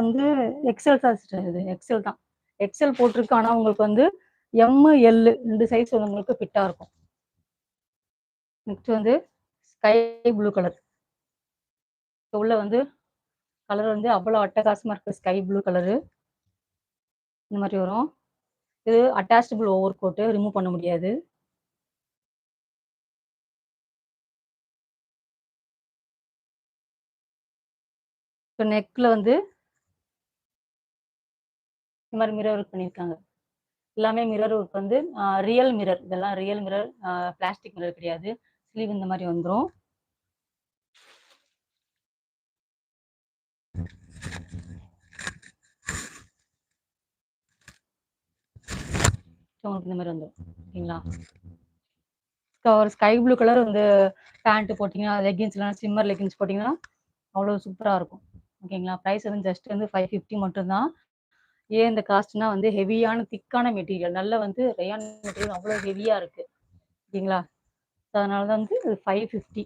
வந்து எக்ஸல் தான் சிஸ்டர் இது. எக்ஸல் தான். எக்ஸல் போட்டிருக்கு. ஆனா உங்களுக்கு வந்து எம், எல் 2 சைஸ் உங்களுக்கு ஃபிட்டா இருக்கும். நெக்ஸ்ட் வந்து ஸ்கை ப்ளூ கலர். உள்ள வந்து கலர் வந்து அவ்வளோ அட்டகாசமா இருக்கு. Sky blue colour. இந்த மாதிரி வரும். இது அட்டாச்சபிள் ஓவர் கோட்டு. ரிமூவ் பண்ண முடியாது. இப்போ நெக்ல வந்து இந்த மாதிரி மிரர் ஒர்க் பண்ணியிருக்காங்க. எல்லாமே மிரர் ஒர்க் வந்து ரியல் மிரர். இதெல்லாம் ரியல் மிரர், பிளாஸ்டிக் மிரர் கிடையாது. ஸ்லீவ் இந்த மாதிரி வந்துடும். உங்களுக்கு இந்த மாதிரி வந்துடும். ஓகேங்களா? ஒரு ஸ்கை ப்ளூ கலர் வந்து பேண்ட் போட்டிங்கன்னா, லெகின்ஸ்லாம் ஸ்லிம்மர் லெகின்ஸ் போட்டிங்கன்னா அவ்வளோ சூப்பராக இருக்கும். ஓகேங்களா? ப்ரைஸ் வந்து ஜஸ்ட் வந்து 550 மட்டும்தான். ஏன் இந்த காஸ்ட்னா வந்து ஹெவியான திக்கான மெட்டீரியல். நல்ல வந்து ரயான் மெட்டீரியல் அவ்வளோ ஹெவியாக இருக்குது. ஓகேங்களா? அதனால தான் வந்து 550.